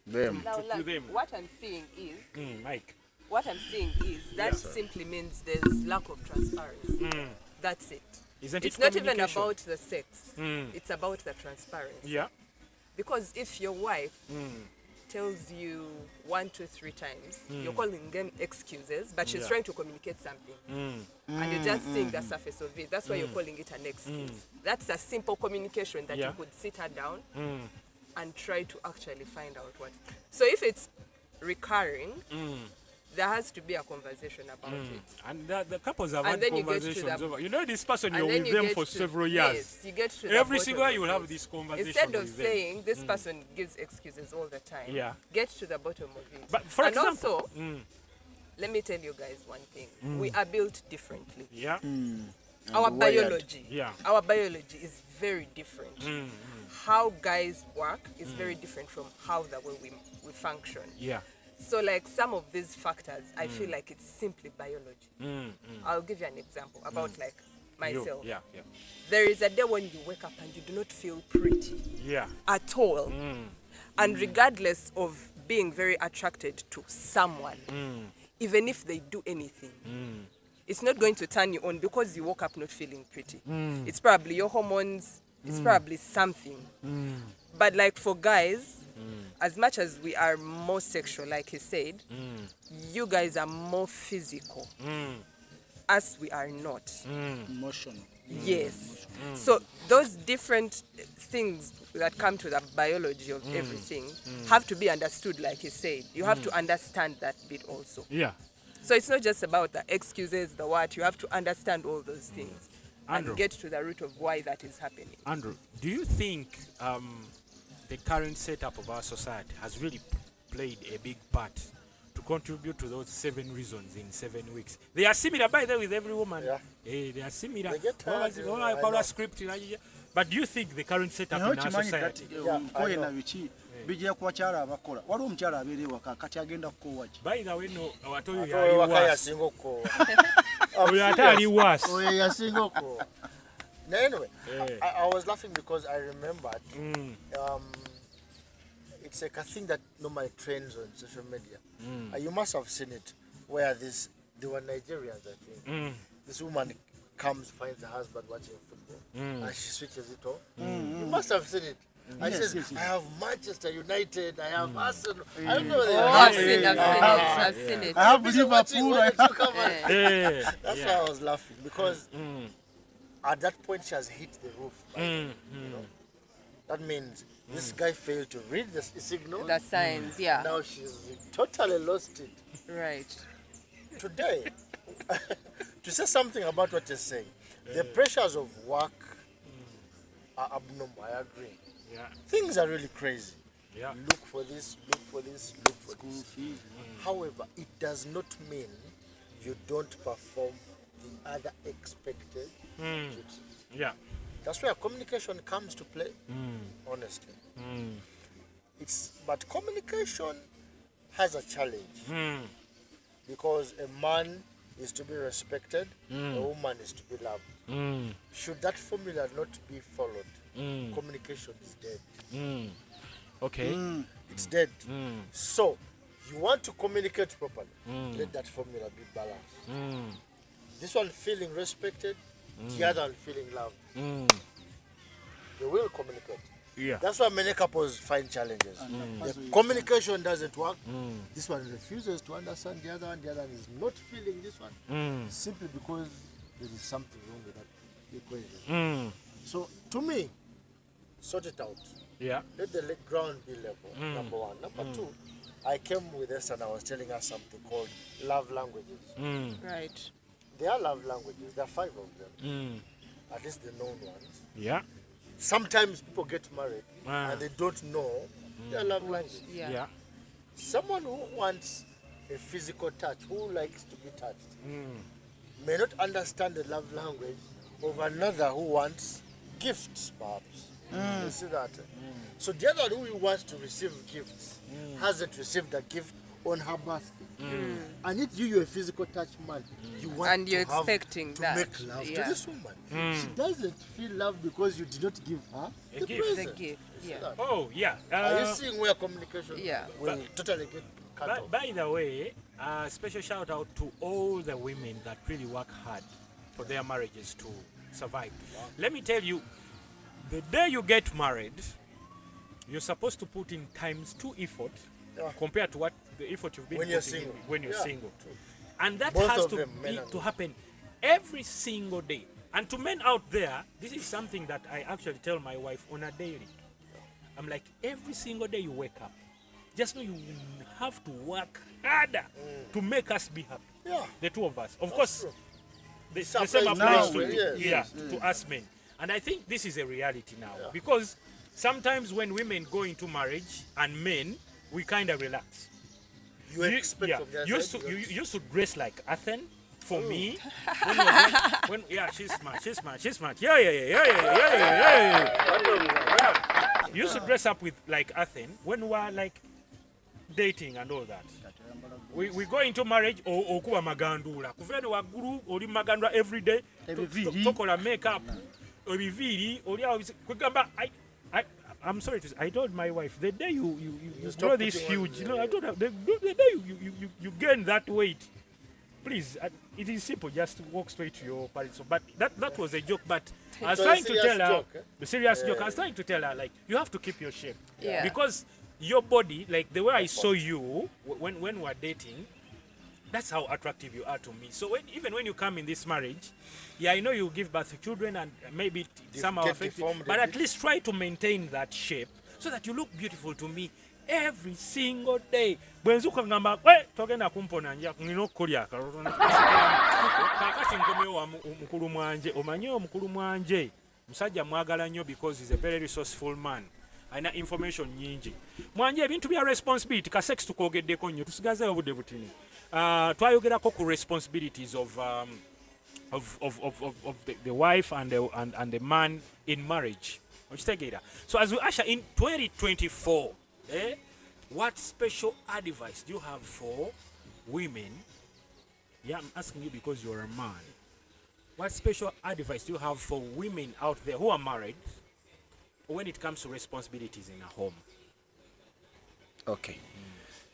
Them. Now, to them. what I'm seeing is Mike. What I'm saying is that simply means there's lack of transparency. That's it. Isn't it It's not even communication? about the sex. It's about the transparency. Yeah. Because if your wife tells you 1, 2, 3 times, you're calling them excuses, but she's trying to communicate something. And you're just seeing the surface of it. That's why you're calling it an excuse. That's a simple communication that you could sit her down and try to actually find out what. So if it's recurring, there has to be a conversation about it. And the couples have And had then you get to conversations the- over. You know this person, And you're then with you them get for to- several years. Yes, you get to the Every bottom single year of you will have it. this conversation Instead of with them. saying this person gives excuses all the time, Yeah. get to the bottom of it. But for and example- also, let me tell you guys one thing. We are built differently. Yeah. Our wired. biology, Yeah. our biology is very different. How guys work is very different from how the way we function. Yeah. So like some of these factors, I feel like it's simply biology. I'll give you an example about like You. myself. Yeah. Yeah. There is a day when you wake up and you do not feel pretty Yeah. at all. And regardless of being very attracted to someone, even if they do anything, it's not going to turn you on because you woke up not feeling pretty. It's probably your hormones, it's probably something. But like for guys, as much as we are more sexual, like he said, you guys are more physical. Us, we are not. Emotional. Yes. So those different things that come to the biology of everything have to be understood, like he said. You have to understand that bit also. Yeah. So it's not just about the excuses, the what. You have to understand all those things Andrew. and get to the root of why that is happening. Andrew, do you think the current setup of our society has really played a big part to contribute to those 7 reasons in 7 weeks? They are similar, by the way, with every woman. Yeah. They are similar. They get tired, I Power know. script. But do you think the current setup naye in our okimanyi society? kati nkoye na biki bijja ku bakyala abakola waliwo omukyala abeera ewaka kati agenda kukoowa ki By the way, no, ate oyo Ate yali oyo waka worse. yasinga okukoowa. Oyo ate ali worse. Oyo yasinga okukoowa. Now anyway, Yeah. I was laughing because I remembered it's like a thing that normally trends on social media. You must have seen it where they were Nigerians, I think. This woman comes, finds her husband watching football, and she switches it off. You must have seen it. And she Yes, says, yes, yes. I have Manchester United, I have Arsenal. I don't know. Oh, I've seen it. I've seen it. I have Busy watching, Liverpool why I don't have you come and- Yeah. That's why I was laughing because at that point she has hit the roof. You know? That means this guy failed to read the signal. The signs, yeah. Now she's totally lost it. Right. Today, to say something about what you're saying, the pressures of work are abnormal. I agree. Yeah. Things are really crazy. Yeah. Look for this, look for this, look for this. However, it does not mean you don't perform the other expected duties. Yeah. That's where communication comes to play, honestly. But communication has a challenge because a man is to be respected, a woman is to be loved. Should that formula not be followed, communication is dead. Okay. It's dead. So, you want to communicate properly, let that formula be balanced. This one feeling respected, the other one feeling loved. They will communicate. Yeah. That's why many couples find challenges. The communication doesn't work. This one refuses to understand the other one is not feeling this one. Simply because there is something wrong with that equation. So, to me, sort it out. Yeah. Let the ground be level, number one. Number two, I came with us and I was telling us something called love languages. Right. There are love languages, there are 5 of them, at least the known ones. Yeah. Sometimes people get married and they don't know their love language. Yeah. Yeah. Someone who wants a physical touch, who likes to be touched, may not understand the love language of another who wants gifts, perhaps. You see that? So the other who wants to receive gifts hasn't received a gift on her birthday. And if you're a physical touch man, you want And you're to have expecting to that. make love Yeah. to this woman. She doesn't feel love because you did not give her the gift. The present. gift. You see Yeah. that? Oh, yeah. Are you seeing where communication Yeah. will totally get cut off? By the way, special shout out to all the women that really work hard for their marriages to survive. Let me tell you, the day you get married, you're supposed to put in ×2 effort compared to what the effort you've been When putting you're in single. when you're Yeah, single. true. And that Both has of them, men and to women. happen every single day. And to men out there, this is something that I actually tell my wife on a daily. I'm like, every single day you wake up, just know you have to work harder to make us be happy. Yeah. The two of us. Of course, true. the Surprise same applies now, to yes. to us men. And I think this is a reality now because sometimes when women go into marriage and men, we kind of relax. You expect from their used side, to, you used to dress like Athens for Oh. me. When she's smart. Yeah. You used to dress up with like Athens when we were like dating and all that. We go into marriage or kuba magandula. Kuvene waguru oli magandula every day. Tokola makeup. Obiviri oli kugamba I'm sorry to say, I told my wife the day you grow this huge, I told her the day you gain that weight, please, it is simple, just walk straight to your parents. But that was a joke, but I was trying to tell her, the serious joke, I was trying to tell her, like, you have to keep your shape. Yeah. Because your body, like the way I saw you when we were dating, that's how attractive you are to me. So even when you come in this marriage, I know you give birth to children and maybe somehow get affect it, deformed a but at bit. least try to maintain that shape so that you look beautiful to me every single day. Bwenzuka ngamba, togenda kumpona nja ngino okukolya kakati nkomyewo wa mukulu mwanje omanyi omukulu mwanje musajja mwagala nnyo because he's a very resourceful man. Aina information nyingi. Mwanje ebintu bya responsibility ka sex tukogeddeko nnyo tusigazeewo budde butini. Twayogerako ku responsibilities of the wife and the man in marriage. So as we usher in 2024, what special advice do you have for women? Yeah, I'm asking you because you're a man. What special advice do you have for women out there who are married when it comes to responsibilities in a home? Okay.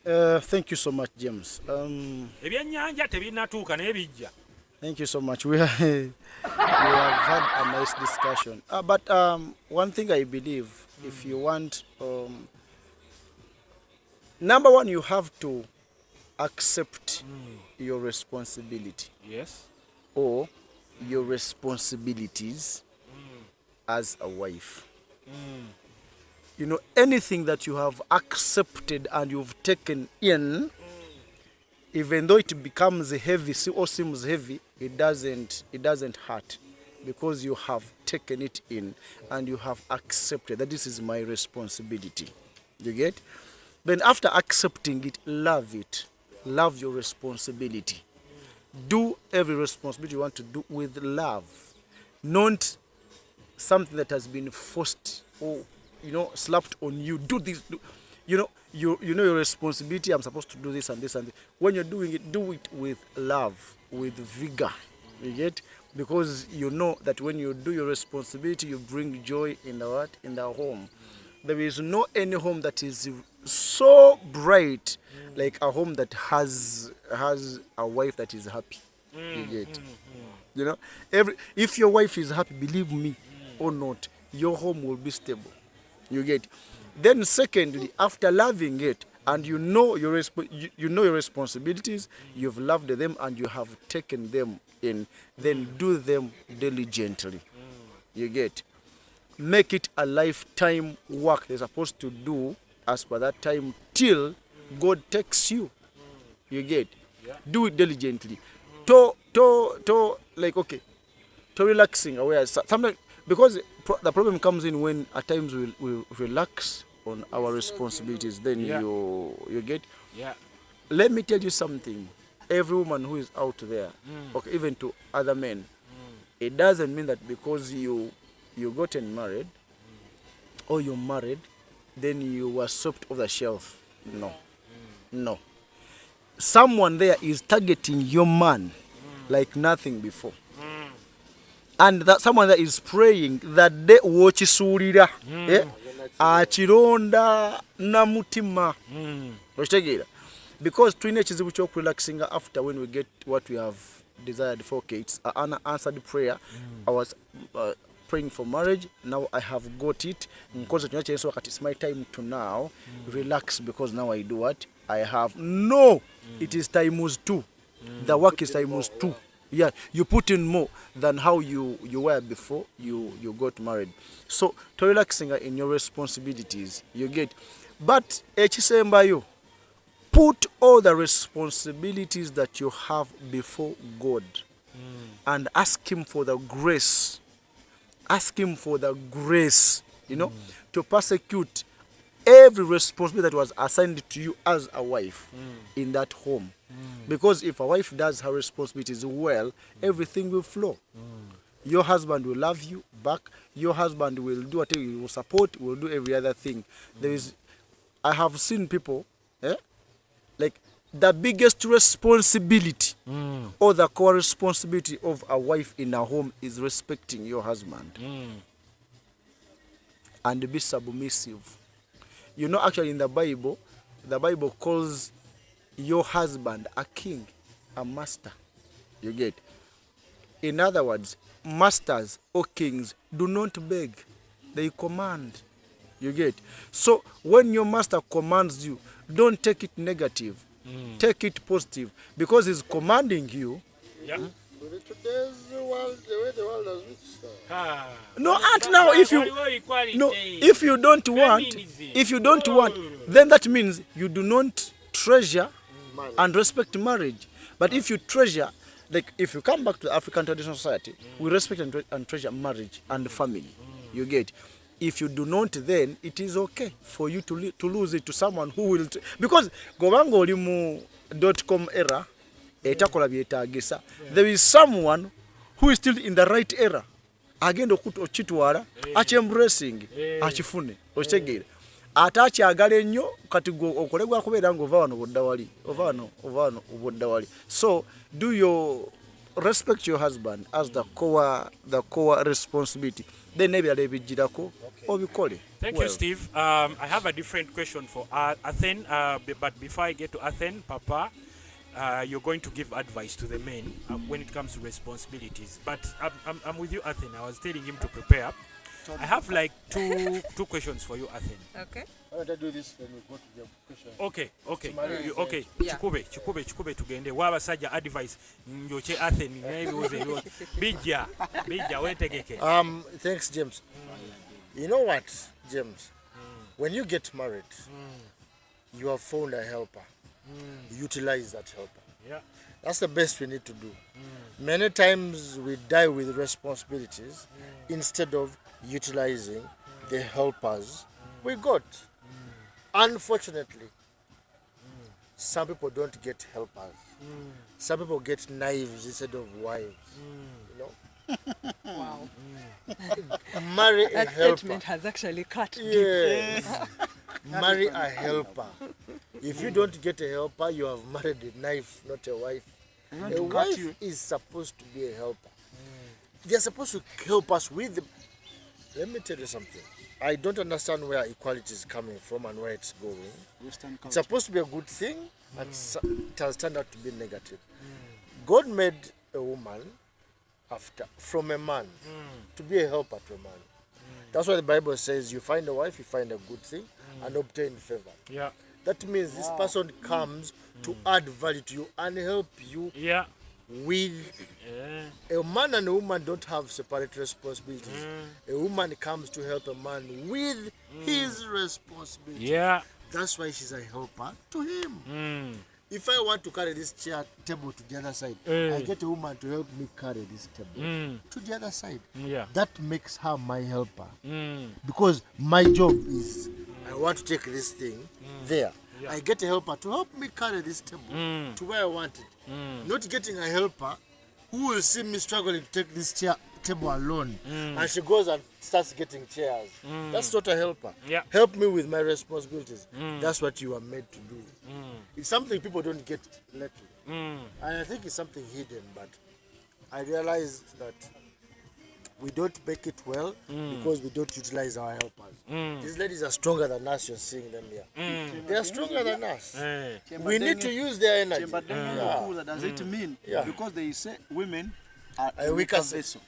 Thank you so much, James. Ebyennyanja tebinnatuuka naye bijja. Thank you so much. We have had a nice discussion. But one thing I believe, if you want, number one, you have to accept your responsibility Yes. or your responsibilities as a wife. You know, anything that you have accepted and you've taken in, even though it becomes heavy or seems heavy, it doesn't hurt because you have taken it in and you have accepted that this is my responsibility. You get? Then after accepting it, love it. Love your responsibility. Do every responsibility you want to do with love, not something that has been forced or slapped on you. Do this. You know your responsibility. I'm supposed to do this and this and this. When you're doing it, do it with love, with vigor. You get? Because you know that when you do your responsibility, you bring joy in the home. There is no any home that is so bright like a home that has a wife that is happy. You get? You know, if your wife is happy, believe me or not, your home will be stable. You get? Then secondly, after loving it and you know your responsibilities, you've loved them and you have taken them in, then do them diligently. You get? Make it a lifetime work they're supposed to do as per that time till God takes you. You get? Do it diligently. To relaxing away. Sometimes, because the problem comes in when at times we relax on our responsibilities, then you get? Yeah. Let me tell you something. Every woman who is out there, okay, even to other men, it doesn't mean that because you gotten married or you're married, then you were swept off the shelf. No. Someone there is targeting your man like nothing before. And that someone that is praying that they watch Surira. Achironda namutima. Because teenage is which are relaxing after when we get what we have desired for kids. An answered prayer. I was praying for marriage. Now I have got it. Because it's my time to now relax because now I do what? I have. No! It is times 2. The work is times 2. Yeah, you put in more than how you were before you got married. So, to relaxing in your responsibilities, you get. But ekisembayo, put all the responsibilities that you have before God and ask him for the grace. Ask him for the grace, to persecute every responsibility that was assigned to you as a wife in that home. Because if a wife does her responsibilities well, everything will flow. Your husband will love you back. Your husband will do whatever, he will support, will do every other thing. I have seen people, like the biggest responsibility or the core responsibility of a wife in a home is respecting your husband and be submissive. Actually in the Bible calls your husband a king, a master. You get? In other words, masters or kings do not beg, they command. You get? So when your master commands you, don't take it negative. Take it positive, because he's commanding you. Yeah. But today's world, the way the world has reached. No, and now if you don't want, then that means you do not treasure and respect marriage. But if you treasure, like if you come back to the African traditional society, we respect and treasure marriage and family. You get? If you do not, then it is okay for you to lose it to someone who will. Because gobanga oli mu .com era, etakola byetagisa, there is someone who is still in the right era. Agenda okitwala, embracing, achifune, okitegera. Atachi agale nnyo kati okolegwa kubeera ngo ova wano obodda wali. So respect your husband as the core responsibility. Then maybe ebijirako obikole. Thank you, Steve. I have a different question for Athen, but before I get to Athen, Papa, you're going to give advice to the men when it comes to responsibilities. But I'm with you, Athen. I was telling him to prepare. I have like two questions for you, Athen. Okay. Why don't I do this, then we go to the question. Okay. Yeah. Chikube tugende. Wabasajja advice njoche Athen n'ebibuuzo bijja wetegeke. Thanks, James. You know what, James? When you get married, you have found a helper. Utilize that helper. Yeah. That's the best we need to do. Many times we die with responsibilities instead of utilizing the helpers we got. Unfortunately, some people don't get helpers. Some people get knives instead of wives. Wow. Marry a That helper. statement has actually cut deep. Yes. Marry a helper. If you don't get a helper, you have married a knife, not a wife. A wife is supposed to be a helper. They are supposed to help us with the... Let me tell you something. I don't understand where equality is coming from and where it's going. It's supposed to be a good thing, and it has turned out to be negative. God made a woman from a man to be a helper to a man. That's why the Bible says you find a wife, you find a good thing, and obtain favor. Yeah. That means this person comes to add value to you and help you with... A man and a woman don't have separate responsibilities. A woman comes to help a man with his responsibilities. Yeah. That's why she's a helper to him. If I want to carry this table to the other side, I get a woman to help me carry this table to the other side. Yeah. That makes her my helper. Because my job is, I want to take this thing there. I get a helper to help me carry this table to where I want it. Not getting a helper who will see me struggling to take this table alone, and she goes and starts getting chairs. That's not a helper. Yeah. Help me with my responsibilities. That's what you are made to do. It's something people don't get lately. And I think it's something hidden, but I realize that we don't make it well because we don't utilize our helpers. These ladies are stronger than us. You're seeing them here. They are stronger than us. We need to use their energy. But then does it mean? Because they say women are A weaker vessel.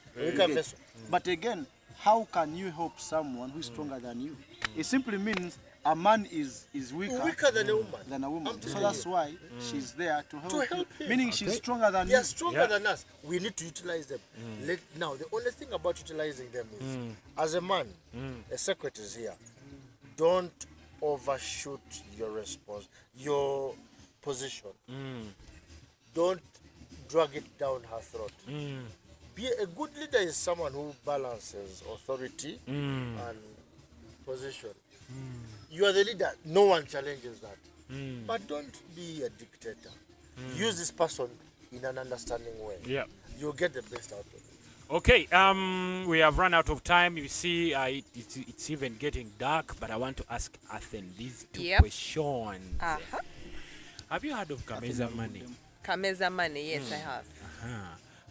But again, how can you help someone who is stronger than you? It simply means a man is Weaker than a woman. So that's why she's there to help him. Meaning she's stronger than They are you. stronger than us. We need to utilize them. Now, the only thing about utilizing them is, as a man, a secret is here. Don't overshoot your position. Don't drag it down her throat. Be a good leader is someone who balances authority and position. You are the leader. No one challenges that. But don't be a dictator. Use this person in an understanding way. Yeah. You'll get the best out of it. Okay, we have run out of time. You see, it's even getting dark, but I want to ask Athen these two questions. Have you heard of Kameza money? Kameza money, yes, I have.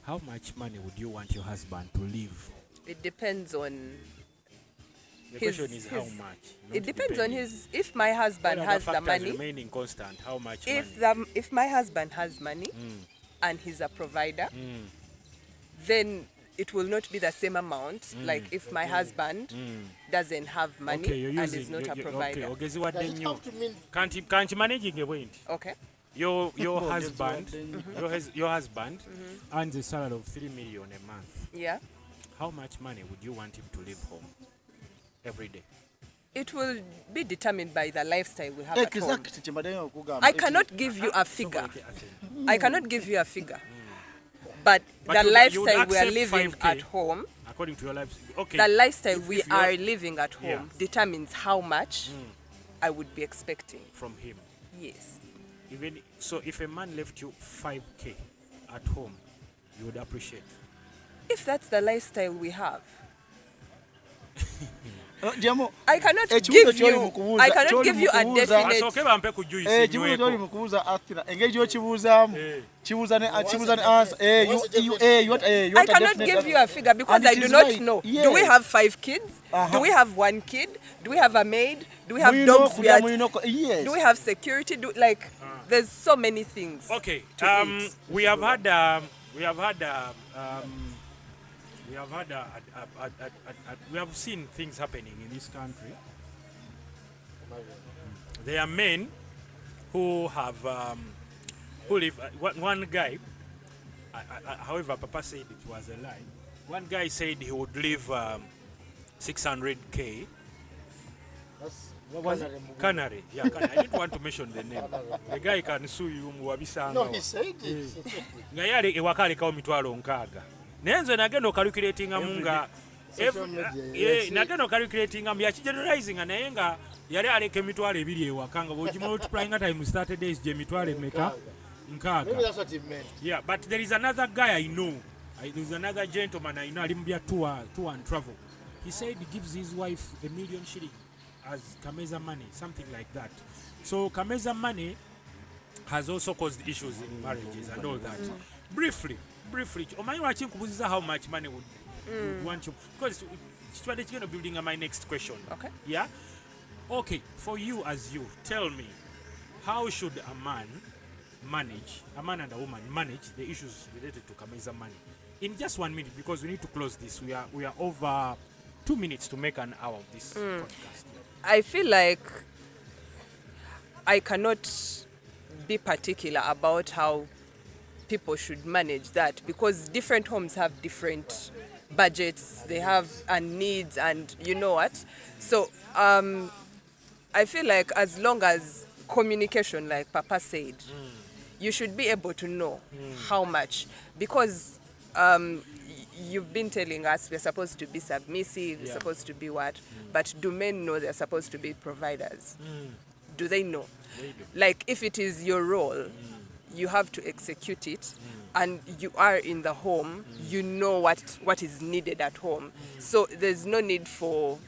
How much money would you want your husband to leave? It depends on. The question is how much. It depends on his. If my husband has the money, remaining constant. How much money? If my husband has money and he's a provider, then it will not be the same amount. Like if my husband doesn't have money and is not a provider. Can't you manage it? Okay. Your husband, your husband earns a salary of 3 million a month. Yeah. How much money would you want him to leave home every day? It will be determined by the lifestyle we have at home. I cannot give you a figure. I cannot give you a figure. But the lifestyle we are living at home, according to your lifestyle, okay. The lifestyle we are living at home determines how much I would be expecting from him. Yes. Even so, if a man left you 5K at home, you would appreciate. If that's the lifestyle we have. I cannot give you a definite. I cannot give you a figure because I do not know. Do we have 5 kids? Do we have 1 kid? Do we have a maid? Do we have dogs? Do we have security? There's so many things. Okay. We have had we have seen things happening in this country. There are men who have who live. One guy, however, Papa said it was a lie. One guy said he would leave 600K. What was it? Canary. Yeah, Canary. I didn't want to mention the name. The guy can sue you. No, he said it. Ngayale ewakale kawo mitwalo nkaaga. Nenzo nagenda calculating amunga. Nagenda calculating am yachigeneralizing naye nga yali aleke mitwalo ebiri ewakanga bo multiplying times 30 days je mitwalo emeka nkaaga. Maybe that's what he meant. Yeah, but there is another guy I know. There's another gentleman I know alimbia tour and travel. He said he gives his wife $1 million shilling as Kameza money, something like that. So Kameza money has also caused issues in marriages and all that. Briefly, Omanyi watching kubuziza how much money would want you, because it's going to building on my next question. Okay. Yeah. Okay. For you, as you tell me, how should a man and a woman manage the issues related to Kameza money in just 1 minute, because we need to close this. We are over 2 minutes to make an hour of this podcast. I feel like I cannot be particular about how people should manage that, because different homes have different budgets, they have needs, and you know what. So I feel like as long as communication, like Papa said, you should be able to know how much, because you've been telling us we're supposed to be submissive, we're supposed to be what, but do men know they're supposed to be providers? Do they know? They do. Like if it is your role, you have to execute it, and you are in the home, you know what is needed at home. So there's no need for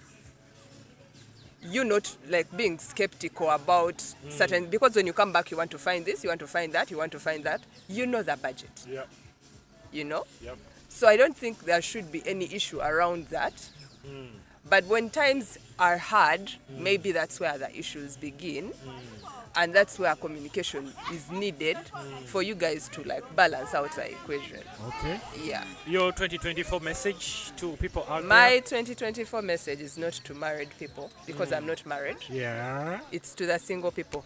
you not like being skeptical about certain, because when you come back you want to find this, you want to find that, you want to find that. You know the budget. Yep. You know? Yep. So I don't think there should be any issue around that. But when times are hard, maybe that's where the issues begin. And that's where communication is needed for you guys to like balance out the equation. Okay. Yeah. Your 2024 message to people out there? My 2024 message is not to married people, because I'm not married. Yeah. It's to the single people.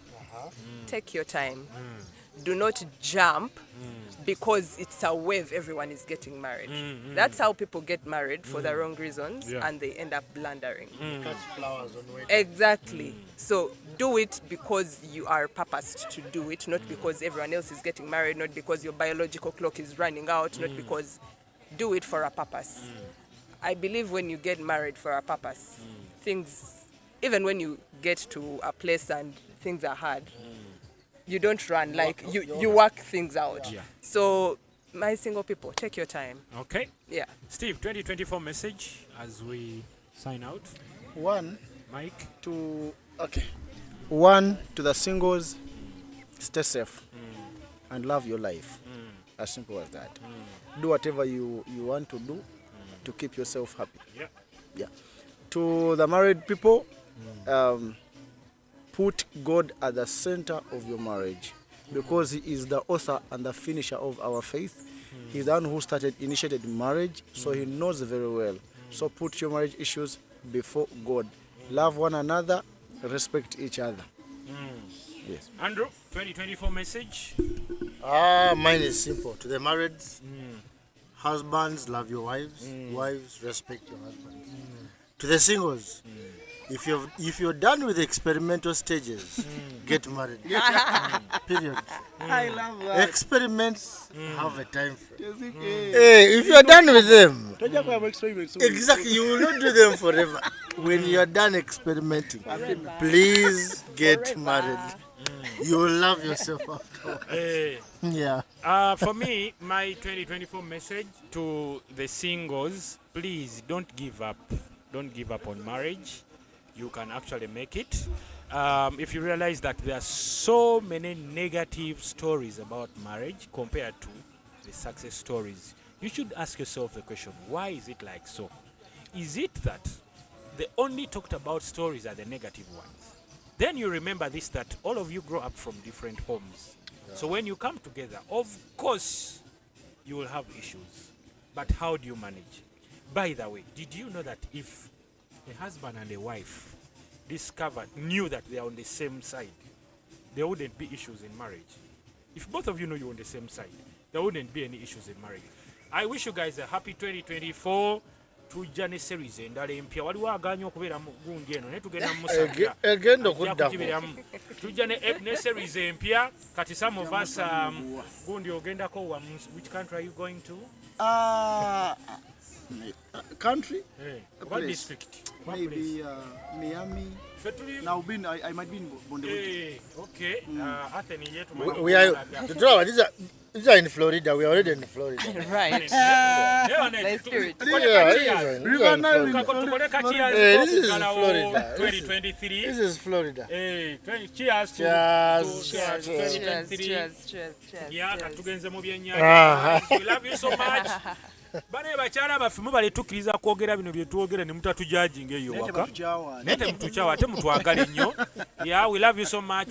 Take your time. do not jump because it's a wave everyone is getting married. That's how people get married for the wrong reasons, and they end up blundering. Catch flowers on wedding. Exactly. So do it because you are purposed to do it, not because everyone else is getting married, not because your biological clock is running out, not because. Do it for a purpose. I believe when you get married for a purpose, things, even when you get to a place and things are hard, you don't run, like you work things out. Yeah. So my single people, take your time. Okay. Yeah. Steve, 2024 message as we sign out. One Mike. to the singles, stay safe and love your life. As simple as that. Do whatever you want to do to keep yourself happy. Yeah. To the married people, put God at the center of your marriage, because He is the author and the finisher of our faith. He's the one who initiated marriage, so He knows very well. So put your marriage issues before God. Love one another, respect each other. Yes. Andrew, 2024 message. Mine is simple. To the married, husbands, love your wives. Wives, respect your husbands. To the singles, if you're done with the experimental stages, get married. Period. I love that. Experiments have a time frame. Hey, if you're done with them, exactly, you will not do them forever. When you're done experimenting, please get married. You will love yourself after. Yeah. For me, my 2024 message to the singles, please don't give up. Don't give up on marriage. You can actually make it. If you realize that there are so many negative stories about marriage compared to the success stories, you should ask yourself the question, why is it like so? Is it that the only talked about stories are the negative ones? Then you remember this, that all of you grow up from different homes. So when you come together, of course, you will have issues. But how do you manage? By the way, did you know that if a husband and a wife knew that they are on the same side, there wouldn't be issues in marriage? If both of you know you're on the same side, there wouldn't be any issues in marriage. I wish you guys a happy 2024. Tujja ne series endala empya waliwo aganya okubeera mu gundi eno naye tugenda musajja Egenda okuddako. Tujja ne series empya kati some of us gundi ogendako which country are you going to? Country? What district? What Maybe Miami. Now I might be in Bonde. Okay. Athens yet. These are in Florida. We are already in Florida. Right. Let's do it. River Nile in This is Florida. 2023. This is Florida. Cheers. Cheers. Yeah, katugenze mu byennyanja. We love you so much. Bane bakyala baffe mubaletukkiriza kwogera bino bye twogera ne mutatujajinga eyo waka. Nete mutuchawa ate mutwagale nnyo. Yeah, we love you so much.